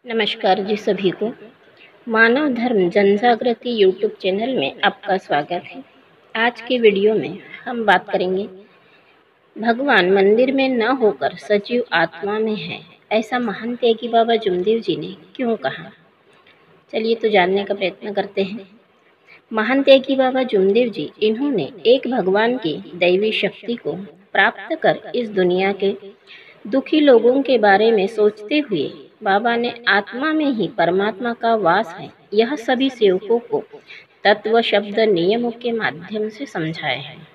नमस्कार जी सभी को। मानव धर्म जनजागृति यूट्यूब चैनल में आपका स्वागत है। आज के वीडियो में हम बात करेंगे भगवान मंदिर में न होकर सजीव आत्मा में है, ऐसा महान त्यागी बाबा जुमदेव जी ने क्यों कहा। चलिए तो जानने का प्रयत्न करते हैं। महान त्यागी बाबा जुमदेव जी, इन्होंने एक भगवान की दैवी शक्ति को प्राप्त कर इस दुनिया के दुखी लोगों के बारे में सोचते हुए बाबा ने आत्मा में ही परमात्मा का वास है, यह सभी सेवकों को तत्व शब्द नियमों के माध्यम से समझाए हैं।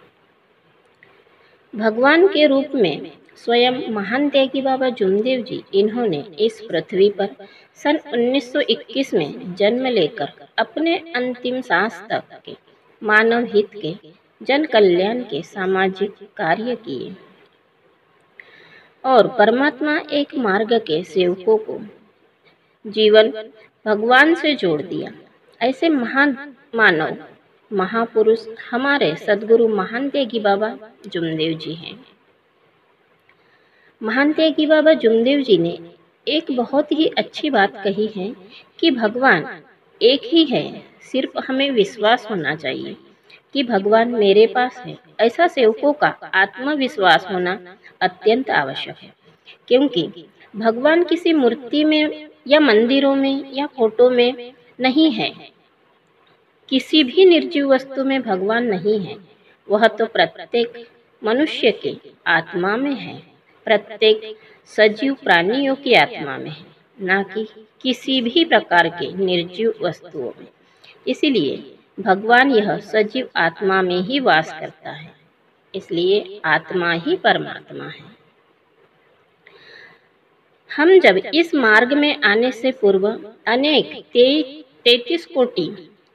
भगवान के रूप में स्वयं महान त्यागी बाबा जुमदेव जी, इन्होंने इस पृथ्वी पर सन 1921 में जन्म लेकर अपने अंतिम सांस तक के मानव हित के, जन कल्याण के सामाजिक कार्य किए और परमात्मा एक मार्ग के सेवकों को जीवन भगवान से जोड़ दिया। ऐसे महान मानव महापुरुष हमारे सद्गुरु महान त्यागी बाबा जुमदेव जी हैं। महान त्यागी बाबा जुमदेव जी ने एक बहुत ही अच्छी बात कही है कि भगवान एक ही है, सिर्फ हमें विश्वास होना चाहिए कि भगवान मेरे पास है। ऐसा सेवकों का आत्मविश्वास होना अत्यंत आवश्यक है, क्योंकि भगवान किसी मूर्ति में या मंदिरों में या फोटो में नहीं है। किसी भी निर्जीव वस्तु में भगवान नहीं है। वह तो प्रत्येक मनुष्य के आत्मा में है, प्रत्येक सजीव प्राणियों की आत्मा में है, ना कि किसी भी प्रकार के निर्जीव वस्तुओं में। इसीलिए भगवान यह सजीव आत्मा में ही वास करता है, इसलिए आत्मा ही परमात्मा है। हम जब इस मार्ग में आने से पूर्व अनेक 33 कोटि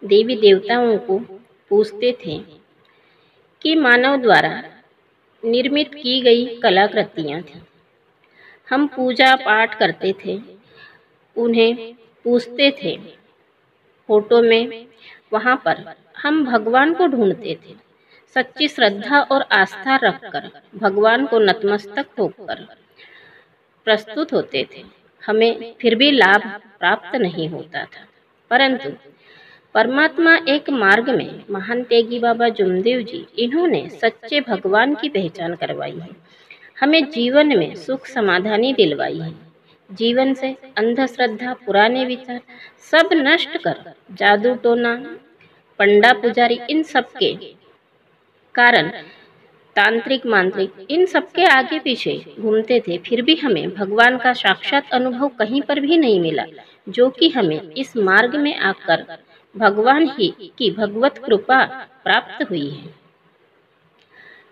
देवी देवताओं को पूजते थे कि मानव द्वारा निर्मित की गई कलाकृतियां थी। हम पूजा पाठ करते थे, उन्हें पूजते थे फोटो में। वहां पर हम भगवान को ढूंढते थे, सच्ची श्रद्धा और आस्था रखकर भगवान को नतमस्तक होकर प्रस्तुत होते थे। हमें फिर भी लाभ प्राप्त नहीं होता था, परंतु परमात्मा एक मार्ग में महान त्यागी बाबा जुमदेव जी, इन्होंने सच्चे भगवान की पहचान करवाई है, हमें जीवन में सुख समाधानी दिलवाई है। जीवन से अंधश्रद्धा, पुराने विचार सब नष्ट कर जादू टोना, पंडा पुजारी, इन सब के कारण तांत्रिक मांत्रिक इन सबके आगे पीछे घूमते थे, फिर भी हमें भगवान का साक्षात अनुभव कहीं पर भी नहीं मिला, जो कि हमें इस मार्ग में आकर भगवान ही की भगवत कृपा प्राप्त हुई है।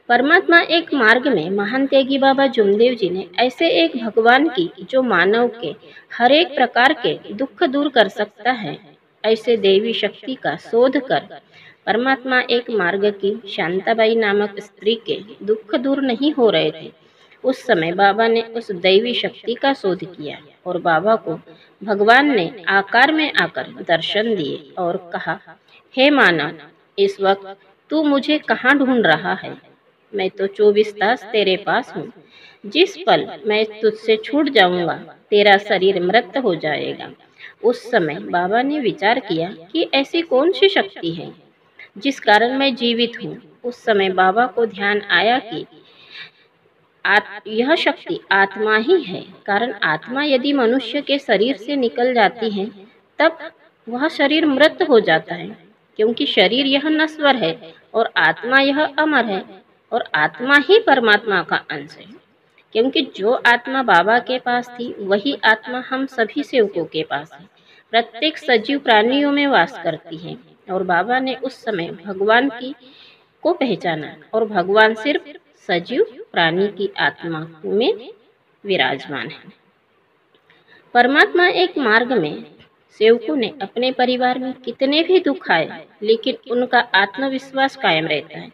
परमात्मा एक मार्ग में महान त्यागी बाबा जुमदेव जी ने ऐसे एक भगवान की, जो मानव के हर एक प्रकार के दुख दूर कर सकता है, ऐसे देवी शक्ति का शोध कर परमात्मा एक मार्ग की शांताबाई नामक स्त्री के दुख दूर नहीं हो रहे थे। उस समय बाबा ने उस दैवी शक्ति का शोध किया और बाबा को भगवान ने आकार में आकर दर्शन दिए और कहा, हे मानव, इस वक्त तू मुझे कहाँ ढूंढ रहा है? मैं तो 24 तास तेरे पास हूँ। जिस पल मैं तुझसे छूट जाऊंगा, तेरा शरीर मृत हो जाएगा। उस समय बाबा ने विचार किया कि ऐसी कौन सी शक्ति है जिस कारण मैं जीवित हूँ। उस समय बाबा को ध्यान आया कि यह शक्ति आत्मा ही है, कारण आत्मा यदि मनुष्य के शरीर से निकल जाती है तब वह शरीर मृत हो जाता है, क्योंकि शरीर यह नश्वर है और आत्मा यह अमर है, और आत्मा ही परमात्मा का अंश है। क्योंकि जो आत्मा बाबा के पास थी, वही आत्मा हम सभी सेवकों के पास है, प्रत्येक सजीव प्राणियों में वास करती है। और बाबा ने उस समय भगवान की को पहचाना, और भगवान सिर्फ सजीव प्राणी की आत्मा में विराजमान है। परमात्मा एक मार्ग में सेवकों ने अपने परिवार में कितने भी दुख आए, लेकिन उनका आत्मविश्वास कायम रहता है।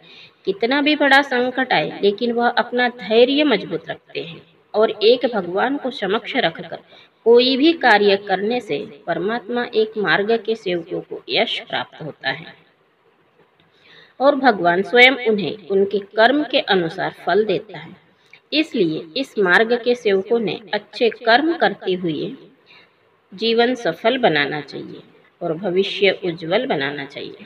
कितना भी बड़ा संकट आए, लेकिन वह अपना धैर्य मजबूत रखते हैं और एक भगवान को समक्ष रखकर कोई भी कार्य करने से परमात्मा एक मार्ग के सेवकों को यश प्राप्त होता है और भगवान स्वयं उन्हें उनके कर्म के अनुसार फल देता है। इसलिए इस मार्ग के सेवकों ने अच्छे कर्म करते हुए जीवन सफल बनाना चाहिए और भविष्य उज्जवल बनाना चाहिए।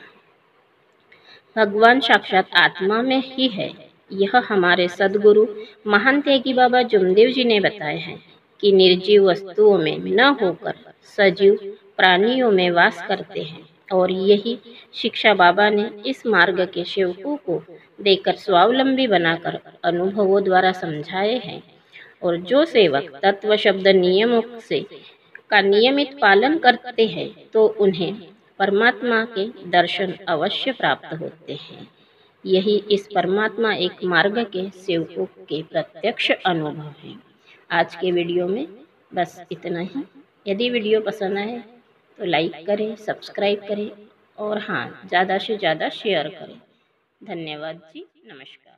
भगवान साक्षात आत्मा में ही है। यह हमारे सदगुरु महान त्यागी बाबा जुमदेव जी ने बताया है कि निर्जीव वस्तुओं में न होकर सजीव प्राणियों में वास करते हैं, और यही शिक्षा बाबा ने इस मार्ग के सेवकों को देकर स्वावलंबी बनाकर अनुभवों द्वारा समझाए हैं। और जो सेवक तत्व शब्द नियमों से का नियमित पालन करते हैं तो उन्हें परमात्मा के दर्शन अवश्य प्राप्त होते हैं। यही इस परमात्मा एक मार्ग के सेवकों के प्रत्यक्ष अनुभव है। आज के वीडियो में बस इतना ही। यदि वीडियो पसंद आए तो लाइक करें, सब्सक्राइब करें और हाँ, ज़्यादा से ज़्यादा शेयर करें। धन्यवाद जी, नमस्कार।